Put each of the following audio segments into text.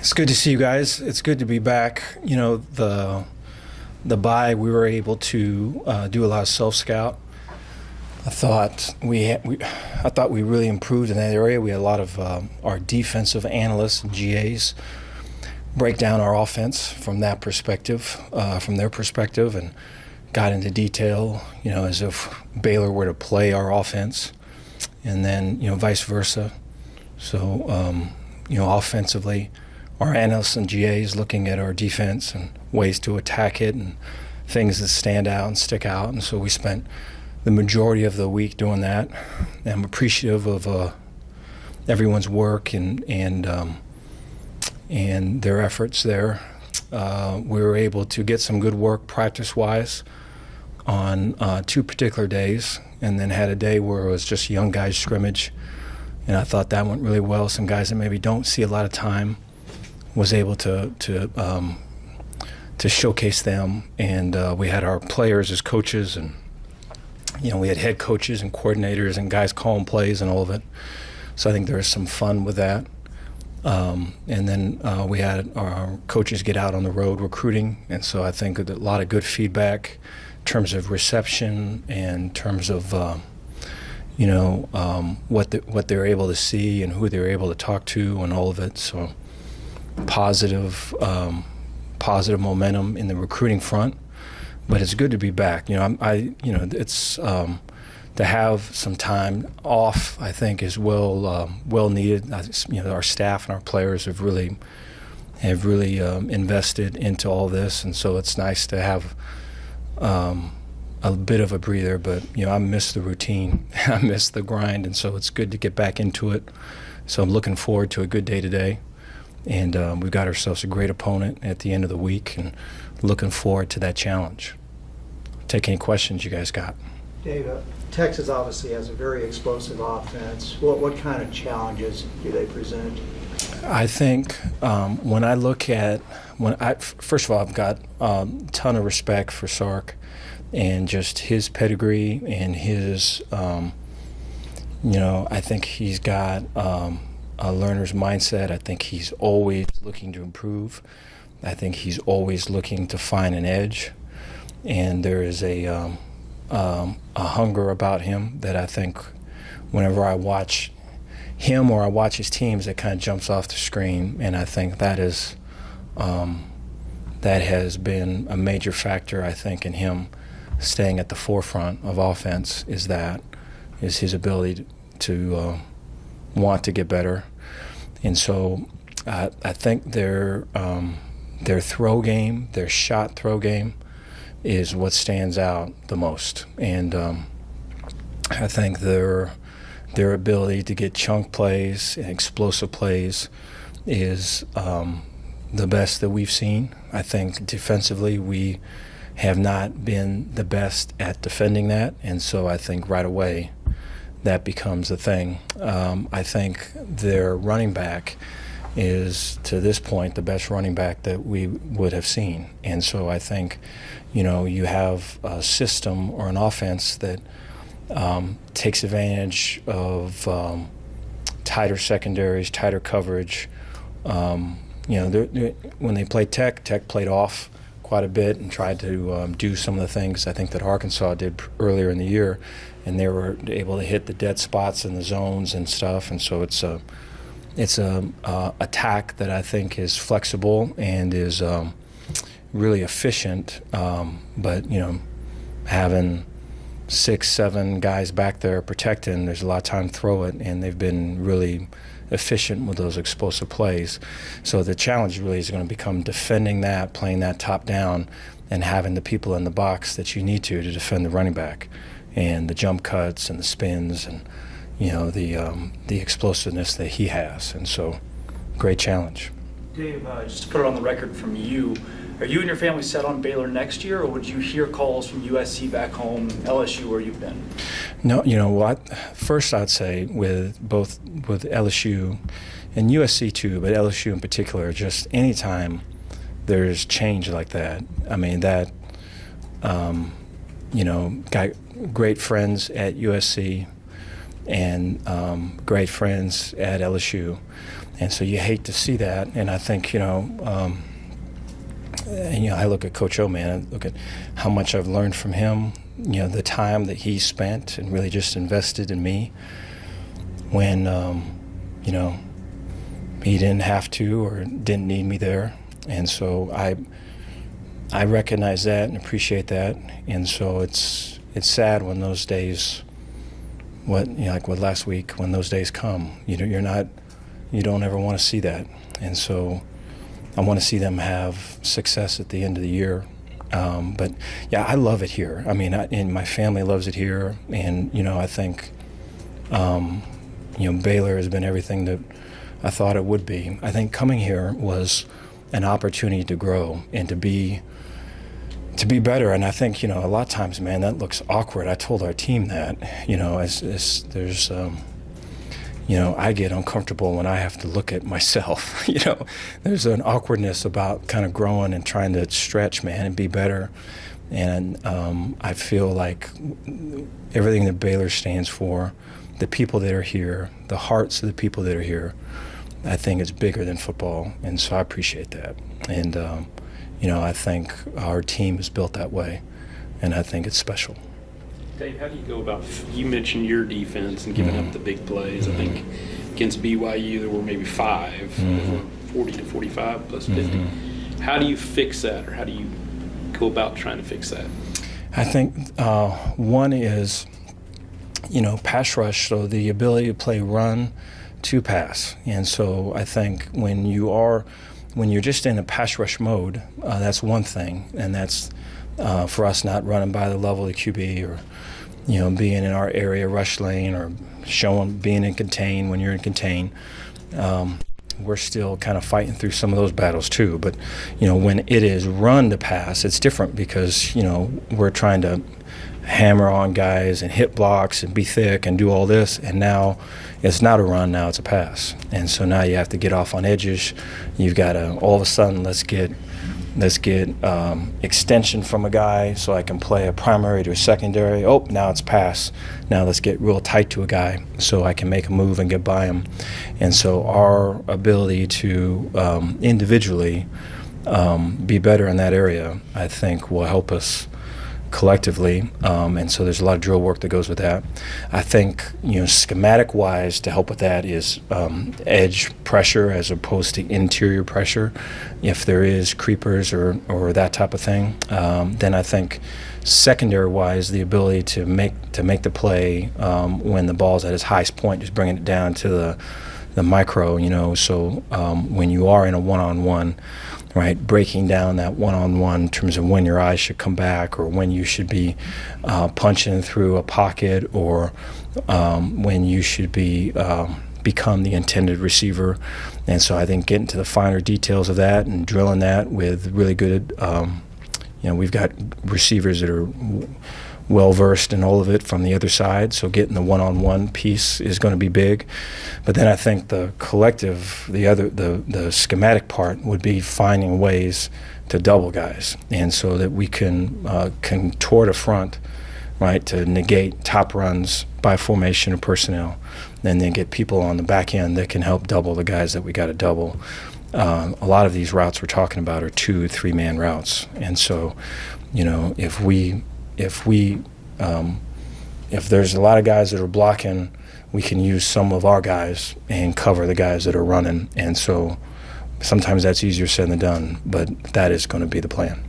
It's good to see you guys. It's good to be back. The bye, we were able to do a lot of self scout. I thought I thought we really improved in that area. We had a lot of our defensive analysts and GAs break down our offense from that perspective, from their perspective, and got into detail. As if Baylor were to play our offense, and then vice versa. So offensively, our analysts and GAs looking at our defense and ways to attack it and things that stand out and stick out. And so we spent the majority of the week doing that. And I'm appreciative of everyone's work and their efforts there. We were able to get some good work practice-wise on 2 particular days, and then had a day where it was just young guys scrimmage. And I thought that went really well. Some guys that maybe don't see a lot of time was able to showcase them, and we had our players as coaches, and we had head coaches and coordinators and guys calling plays and all of it. So I think there was some fun with that. And then we had our coaches get out on the road recruiting, and so I think a lot of good feedback in terms of reception and in terms of what they're able to see and who they're able to talk to and all of it. So positive momentum in the recruiting front, but it's good to be back. It's to have some time off, I think, is well needed. Our staff and our players have really invested into all this, and so it's nice to have a bit of a breather. But I miss the routine, I miss the grind, and so it's good to get back into it. So I'm looking forward to a good day today. And we've got ourselves a great opponent at the end of the week, and looking forward to that challenge. Take any questions you guys got. Dave, Texas obviously has a very explosive offense. What kind of challenges do they present? I think when I look at first of all, I've got a ton of respect for Sark and just his pedigree and his I think he's got a learner's mindset. I think he's always looking to improve. I think he's always looking to find an edge, and there is a hunger about him that I think whenever I watch him or I watch his teams, it kind of jumps off the screen. And I think that has been a major factor, I think, in him staying at the forefront of offense. Is his ability to want to get better. And so I think their throw game, their shot throw game, is what stands out the most. And I think their ability to get chunk plays and explosive plays is the best that we've seen. I think defensively we have not been the best at defending that, and so I think right away that becomes a thing. I think their running back is, to this point, the best running back that we would have seen. And so I think, you have a system or an offense that takes advantage of tighter secondaries, tighter coverage. When they played Tech played off quite a bit and tried to do some of the things I think that Arkansas did earlier in the year, and they were able to hit the dead spots in the zones and stuff. And so it's a attack that I think is flexible and is really efficient. But having 6-7 guys back there protecting, there's a lot of time to throw it, and they've been really efficient with those explosive plays. So the challenge really is going to become defending that, playing that top down, and having the people in the box that you need to defend the running back, and the jump cuts and the spins and the explosiveness that he has. And so great challenge. Dave, just to put it on the record from you, are you and your family set on Baylor next year, or would you hear calls from USC back home, LSU, where you've been? No, you know what? First, I'd say with LSU and USC too, but LSU in particular, just anytime there's change like that, I mean, that, got great friends at USC, and great friends at LSU. And so you hate to see that. And I think, and, I look at Coach O, man, I look at how much I've learned from him, the time that he spent and really just invested in me when, he didn't have to or didn't need me there. And so I recognize that and appreciate that. And so it's sad when those days, like what last week, when those days come, you don't ever want to see that. And so I want to see them have success at the end of the year. But yeah, I love it here. I mean, and my family loves it here. And, I think, Baylor has been everything that I thought it would be. I think coming here was an opportunity to grow and to be better. And I think, a lot of times, man, that looks awkward. I told our team that, as there's, I get uncomfortable when I have to look at myself. There's an awkwardness about kind of growing and trying to stretch, man, and be better. And I feel like everything that Baylor stands for, the people that are here, the hearts of the people that are here, I think it's bigger than football. And so I appreciate that. And, I think our team is built that way, and I think it's special. Dave, how do you go about, you mentioned your defense and giving up the big plays. I think against BYU there were maybe 5, over 40 to 45 plus 50. How do you fix that, or how do you go about trying to fix that? I think one is, pass rush, so the ability to play run to pass. And so I think when you're just in a pass rush mode, that's one thing, and that's for us not running by the level of the QB or being in our area rush lane or being in contain when you're in contain. We're still kind of fighting through some of those battles too. But when it is run to pass, it's different because we're trying to hammer on guys and hit blocks and be thick and do all this, and now it's not a run, now it's a pass. And so now you have to get off on edges. You've got to all of a sudden let's get extension from a guy so I can play a primary to a secondary. Oh, now it's pass. Now let's get real tight to a guy so I can make a move and get by him. And so our ability to individually be better in that area, I think, will help us collectively, and so there's a lot of drill work that goes with that. I think, schematic wise, to help with that is edge pressure as opposed to interior pressure. If there is creepers or that type of thing, then I think secondary wise, the ability to make the play when the ball's at its highest point, just bringing it down to the micro, so when you are in a one-on-one, right, breaking down that one-on-one in terms of when your eyes should come back or when you should be punching through a pocket or when you should be become the intended receiver. And so I think getting to the finer details of that and drilling that with really good, we've got receivers that are well-versed in all of it from the other side, so getting the one-on-one piece is going to be big. But then I think the collective, the schematic part would be finding ways to double guys, and so that we can contort a front, right, to negate top runs by formation of personnel, and then get people on the back end that can help double the guys that we got to double. A lot of these routes we're talking about are 2-3-man routes, and so, if there's a lot of guys that are blocking, we can use some of our guys and cover the guys that are running. And so sometimes that's easier said than done, but that is going to be the plan.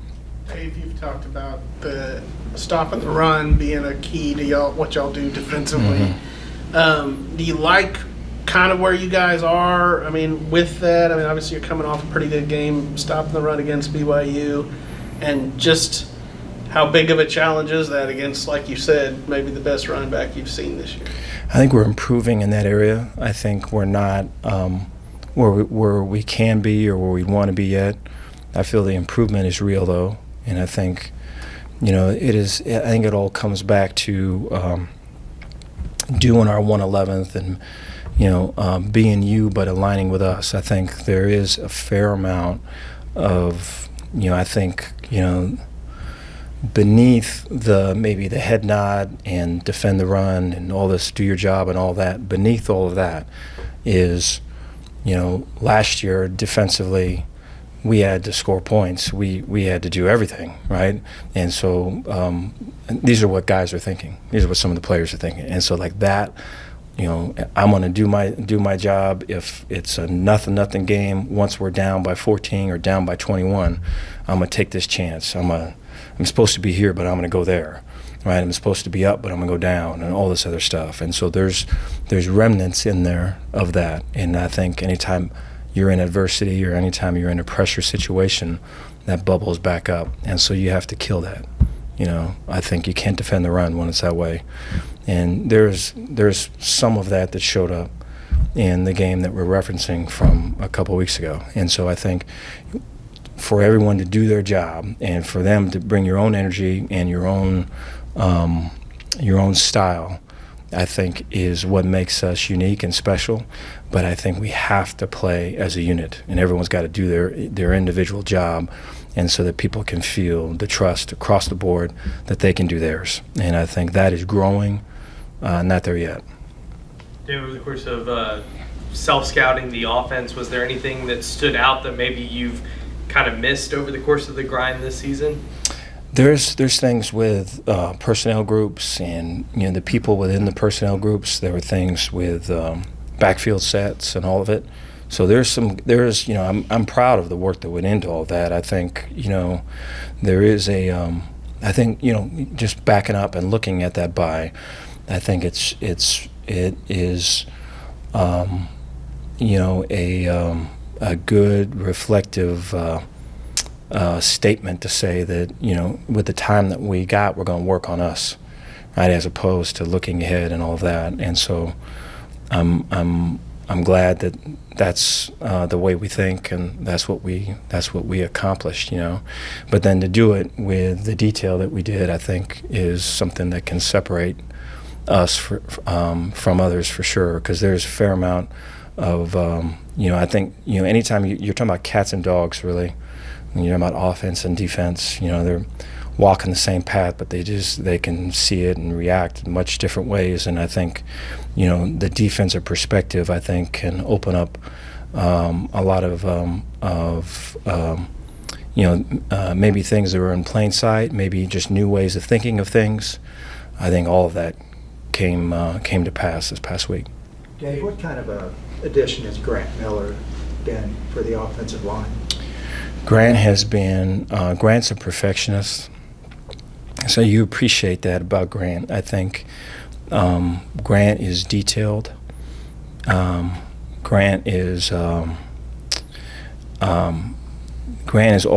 Dave, you've talked about the stopping the run being a key to what y'all do defensively. Do you like kind of where you guys are? I mean, with that, obviously you're coming off a pretty good game, stopping the run against BYU, and just how big of a challenge is that against, like you said, maybe the best running back you've seen this year? I think we're improving in that area. I think we're not where we can be or where we want to be yet. I feel the improvement is real, though, and I think, it is. I think it all comes back to doing our 111th and being you but aligning with us. I think there is a fair amount of I think beneath maybe the head nod and defend the run and all this, do your job and all that, beneath all of that is, last year defensively, we had to score points. We had to do everything, right? And so these are what guys are thinking. These are what some of the players are thinking. And so like that, I'm going to do my job. If it's a nothing game, once we're down by 14 or down by 21, I'm going to take this chance. I'm supposed to be here, but I'm going to go there, right? I'm supposed to be up, but I'm going to go down, and all this other stuff. And so there's remnants in there of that. And I think anytime you're in adversity or anytime you're in a pressure situation, that bubbles back up. And so you have to kill that. I think you can't defend the run when it's that way. And there's some of that showed up in the game that we're referencing from a couple weeks ago. And so I think for everyone to do their job and for them to bring your own energy and your own style, I think is what makes us unique and special. But I think we have to play as a unit, and everyone's got to do their individual job, and so that people can feel the trust across the board that they can do theirs. And I think that is growing, not there yet. Over the course of self-scouting the offense, was there anything that stood out that maybe you've kind of missed over the course of the grind this season? There's things with personnel groups and the people within the personnel groups. There were things with backfield sets and all of it. So I'm proud of the work that went into all that. I think there is I think just backing up and looking at that bye, I think it is a good reflective statement to say that with the time that we got, we're going to work on us, right, as opposed to looking ahead and all of that. And so I'm glad that that's the way we think, and that's what we accomplished, But then to do it with the detail that we did, I think is something that can separate us from others for sure, because there's a fair amount of I think anytime you're talking about cats and dogs, really, when you're talking about offense and defense, they're walking the same path, but they can see it and react in much different ways. And I think the defensive perspective, I think, can open up a lot of maybe things that were in plain sight, maybe just new ways of thinking of things. I think all of that came to pass this past week. Dave, what kind of a addition has Grant Miller been for the offensive line? Grant's a perfectionist, so you appreciate that about Grant. I think Grant is detailed. Grant is all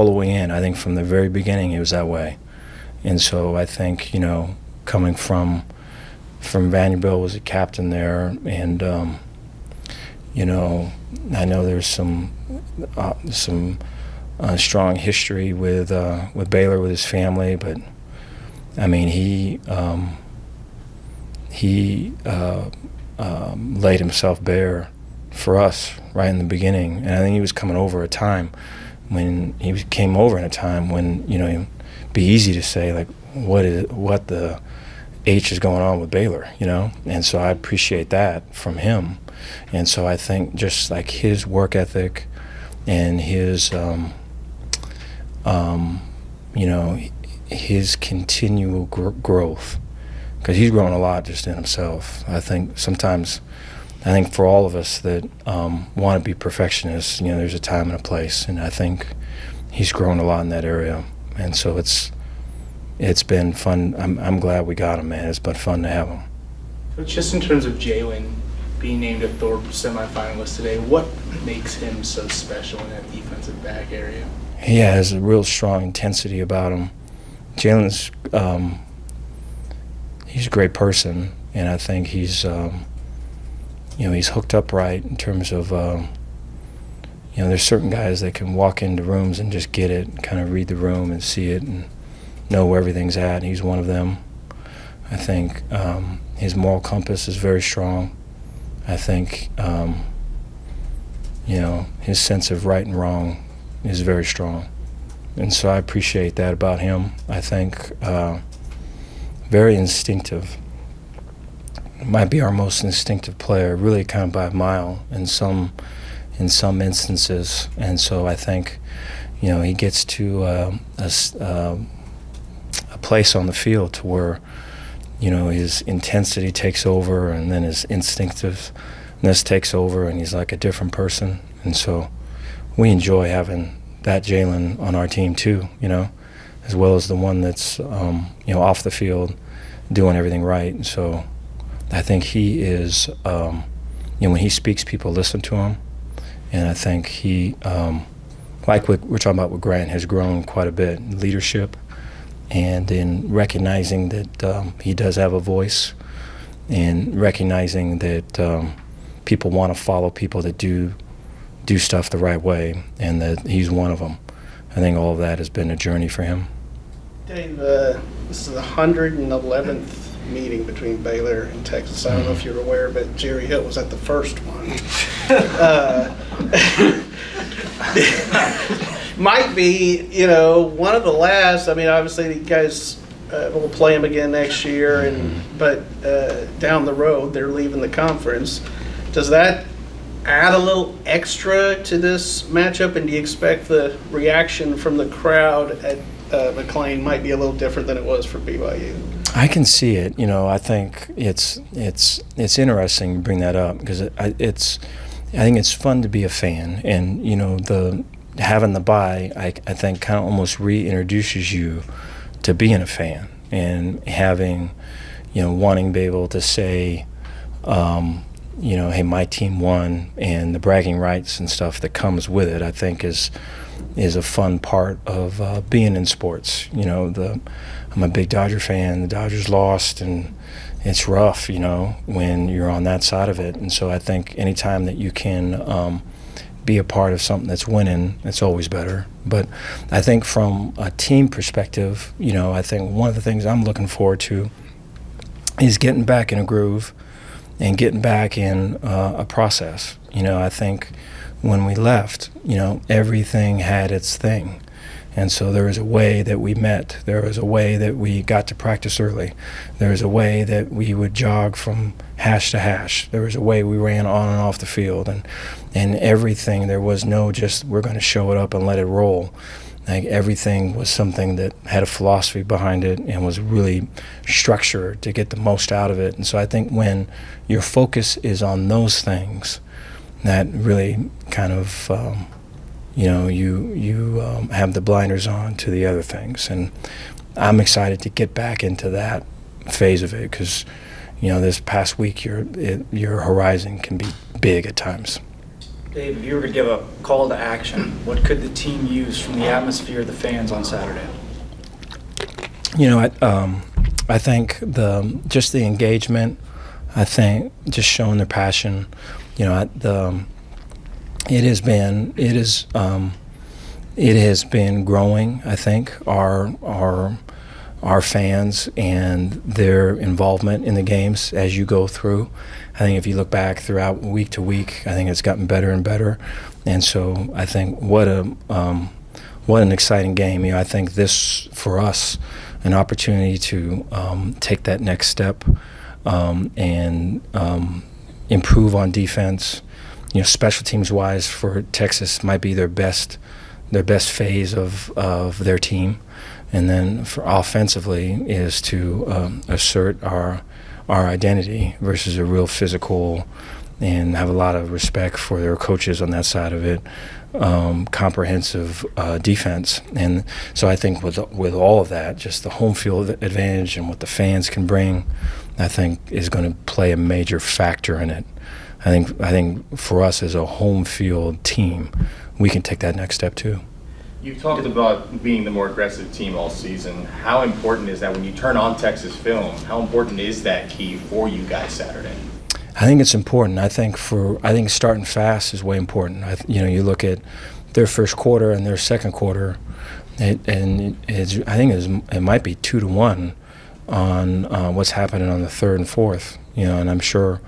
the way in. I think from the very beginning he was that way, and so I think coming from Vanderbilt, was a captain there, and I know there's some strong history with Baylor with his family, but I mean he laid himself bare for us right in the beginning, and I think he was coming over a time when it'd be easy to say like what the H is going on with Baylor, and so I appreciate that from him. And so I think just like his work ethic and his his continual growth, because he's grown a lot just in himself. I think for all of us that want to be perfectionists, there's a time and a place, and I think he's grown a lot in that area. And so it's been fun. I'm glad we got him, man. It's been fun to have him. Just in terms of Jalen being named a Thorpe semifinalist today, what makes him so special in that defensive back area? He has a real strong intensity about him. Jalen's he's a great person, and I think he's he's hooked up right in terms of there's certain guys that can walk into rooms and just get it, kind of read the room and see it and know where everything's at. He's one of them. I think his moral compass is very strong. I think his sense of right and wrong is very strong, and so I appreciate that about him. I think very instinctive. Might be our most instinctive player, really kind of by a mile in some instances. And so I think, he gets to a place on the field to where, his intensity takes over, and then his instinctiveness takes over, and he's like a different person. And so we enjoy having that Jalen on our team too, as well as the one that's, off the field doing everything right. And so I think he is, when he speaks, people listen to him. And I think he, like we're talking about with Grant, has grown quite a bit in leadership and in recognizing that he does have a voice, and recognizing that people want to follow people that do stuff the right way, and that he's one of them. I think all of that has been a journey for him. Dave, this is the 111th meeting between Baylor and Texas. I don't know if you're aware, but Jerry Hill was at the first one. Might be, one of the last. I mean, obviously, you guys will play him again next year, but down the road, they're leaving the conference. Does that add a little extra to this matchup, and do you expect the reaction from the crowd at McLean might be a little different than it was for BYU? I can see it. I think it's interesting you bring that up, because I think it's fun to be a fan, and the having the bye, I think kind of almost reintroduces you to being a fan, and having wanting to be able to say hey, my team won, and the bragging rights and stuff that comes with it, I think is a fun part of being in sports. I'm a big Dodger fan. The Dodgers lost, and it's rough, when you're on that side of it. And so I think anytime that you can be a part of something that's winning, it's always better. But I think from a team perspective, I think one of the things I'm looking forward to is getting back in a groove and getting back in a process. I think when we left, everything had its thing. And so there was a way that we met. There was a way that we got to practice early. There was a way that we would jog from hash to hash. There was a way we ran on and off the field. And everything, there was no just we're going to show it up and let it roll. Like everything was something that had a philosophy behind it and was really structured to get the most out of it. And so I think when your focus is on those things, that really kind of you have the blinders on to the other things. And I'm excited to get back into that phase of it, because this past week your horizon can be big at times. Dave, if you were to give a call to action, what could the team use from the atmosphere of the fans on Saturday? I think just the engagement. I think just showing their passion. It has been growing. I think our fans and their involvement in the games as you go through. I think if you look back throughout week to week, I think it's gotten better and better. And so I think what an exciting game. I think this for us an opportunity to take that next step and improve on defense. Special teams wise for Texas might be their best phase of their team, and then for offensively is to assert our identity versus a real physical, and have a lot of respect for their coaches on that side of it. Comprehensive defense, and so I think with all of that, just the home field advantage and what the fans can bring, I think is going to play a major factor in it. I think for us as a home field team, we can take that next step too. You talked about being the more aggressive team all season. How important is that when you turn on Texas film? How important is that key for you guys Saturday? I think it's important. I think starting fast is way important. You look at their first quarter and their second quarter, it might be 2-1 on what's happening on the third and fourth. And I'm sure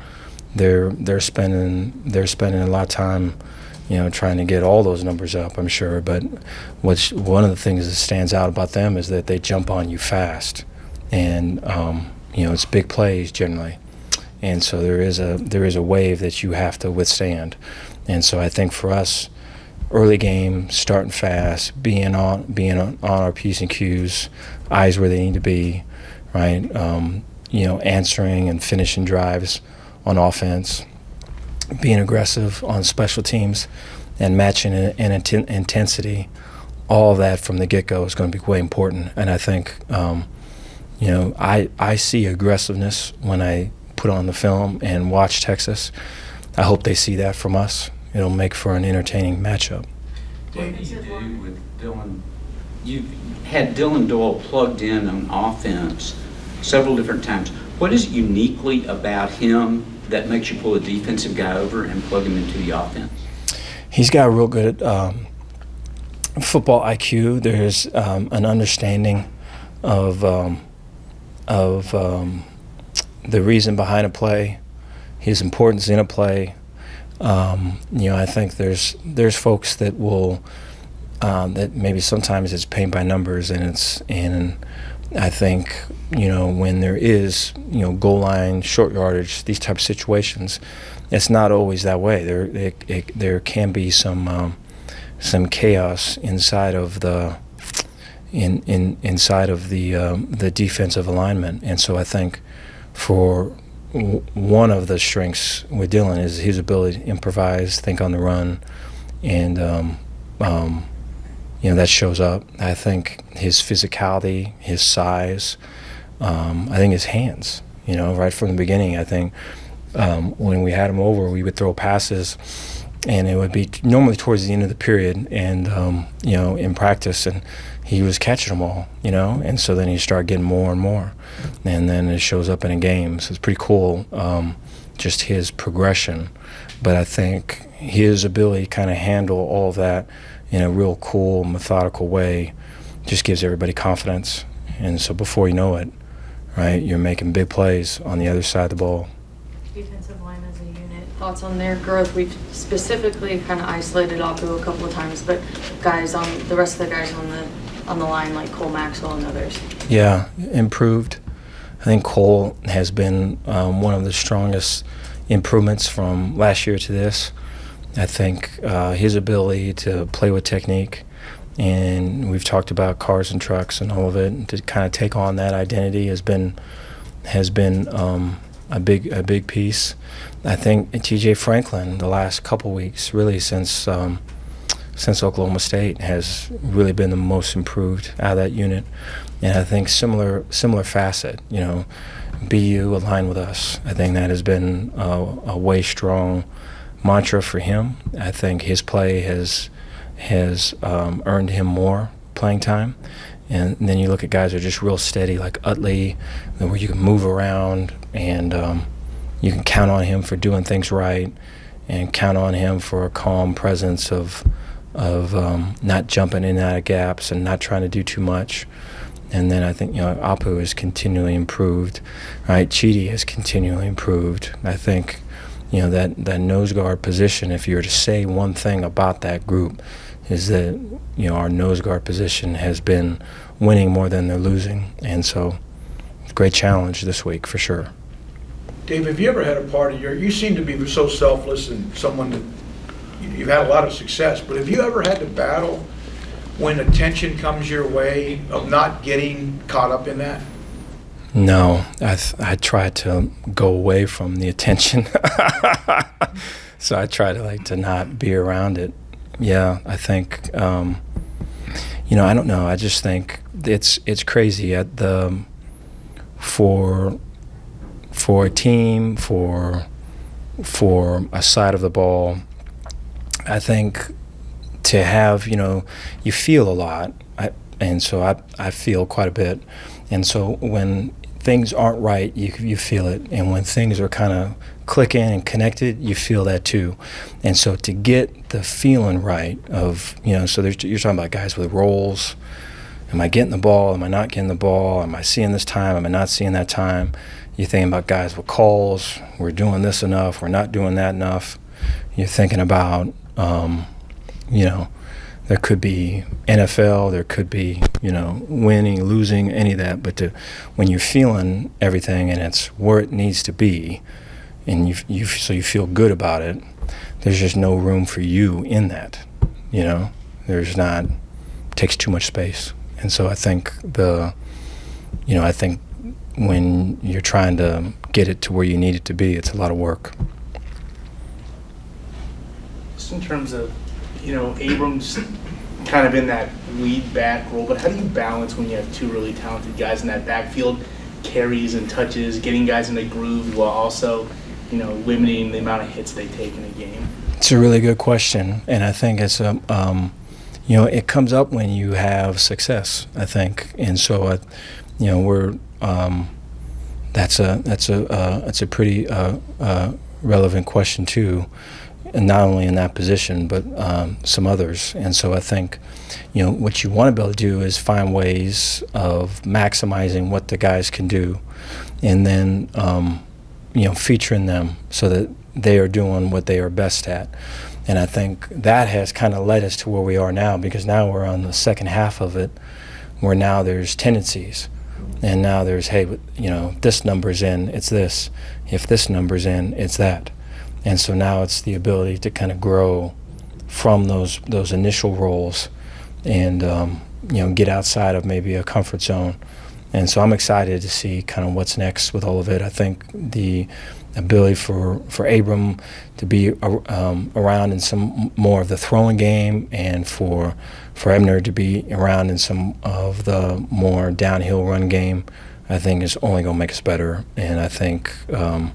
they're spending a lot of time, trying to get all those numbers up, I'm sure. But one of the things that stands out about them is that they jump on you fast, and it's big plays generally, and so there is a wave that you have to withstand. And so I think for us, early game, starting fast, being on our P's and Q's, eyes where they need to be, right? Answering and finishing drives on offense, being aggressive on special teams, and matching in intensity. All of that from the get-go is going to be way important. And I think, I see aggressiveness when I put on the film and watch Texas. I hope they see that from us. It'll make for an entertaining matchup. What do you do with Dylan? You've had Dylan Doyle plugged in on offense several different times. What is uniquely about him that makes you pull a defensive guy over and plug him into the offense? He's got real good football IQ. There's an understanding of the reason behind a play, his importance in a play. I think there's folks that will that maybe sometimes it's paint by numbers, and I think when there is goal line, short yardage, these type of situations, it's not always that way. There can be some chaos inside of the inside of the defensive alignment, and so I think for one of the strengths with Dylan is his ability to improvise, think on the run, and that shows up. I think his physicality, his size, I think his hands. Right from the beginning, I think when we had him over, we would throw passes, and it would be normally towards the end of the period, and in practice, and he was catching them all, and so then he started getting more and more, and then it shows up in a game. So it's pretty cool, just his progression. But I think his ability to kind of handle all of that in a real cool, methodical way just gives everybody confidence. And so before you know it, right, you're making big plays on the other side of the ball. Defensive line as a unit, thoughts on their growth? We've specifically kind of isolated Apu a couple of times, but the rest of the guys on the line, like Cole Maxwell and others. Yeah, improved. I think Cole has been one of the strongest improvements from last year to this. I think his ability to play with technique, and we've talked about cars and trucks and all of it, and to kind of take on that identity has been a big piece. I think TJ Franklin the last couple weeks, really since Oklahoma State, has really been the most improved out of that unit. And I think similar facet, BU aligned with us. I think that has been a way strong mantra for him. I think his play has earned him more playing time. And then you look at guys that are just real steady, like Utley, where you can move around, and you can count on him for doing things right, and count on him for a calm presence of not jumping in and out of gaps and not trying to do too much. And then I think Apu has continually improved, right? Chidi has continually improved. I think that nose guard position, if you were to say one thing about that group, is that our nose guard position has been winning more than they're losing, and so great challenge this week for sure. Dave, have you ever had a part of you seem to be so selfless and someone that you've had a lot of success, but have you ever had to battle when attention comes your way of not getting caught up in that? No, I try to go away from the attention. So I try to not be around it. Yeah, I think I don't know. I just think it's crazy for a team, for a side of the ball. I think to have you feel a lot, and so I feel quite a bit, and so when things aren't right, you feel it, and when things are kind of clicking and connected, you feel that too. And so to get the feeling right of so you're talking about guys with roles. Am I getting the ball? Am I not getting the ball? Am I seeing this time? Am I not seeing that time? You're thinking about guys with calls. We're doing this enough. We're not doing that enough. You're thinking about You know, there could be NFL, there could be, you know, winning, losing, any of that. But when you're feeling everything and it's where it needs to be, and so you feel good about it, there's just no room for you in that. You know, takes too much space. And so I think I think when you're trying to get it to where you need it to be, it's a lot of work. Just in terms of, you know, Abrams kind of in that lead back role, but how do you balance when you have two really talented guys in that backfield, carries and touches, getting guys in a groove while also, you know, limiting the amount of hits they take in a game? It's a really good question, and I think it's you know, it comes up when you have success, I think, and so you know, that's a pretty relevant question too, and not only in that position but some others. And so I think, you know, what you want to be able to do is find ways of maximizing what the guys can do, and then you know, featuring them so that they are doing what they are best at. And I think that has kind of led us to where we are now, because now we're on the second half of it, where now there's tendencies. And now there's, hey, you know, this number's in, it's this. If this number's in, it's that. And so now it's the ability to kind of grow from those initial roles and, you know, get outside of maybe a comfort zone. And so I'm excited to see kind of what's next with all of it. I think the ability for Abram to be around in some more of the throwing game, and for Ebner to be around in some of the more downhill run game, I think is only going to make us better. And I think you know,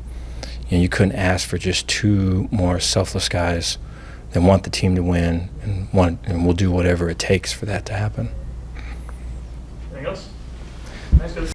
you couldn't ask for just two more selfless guys that want the team to win and will do whatever it takes for that to happen. Anything else? Nice.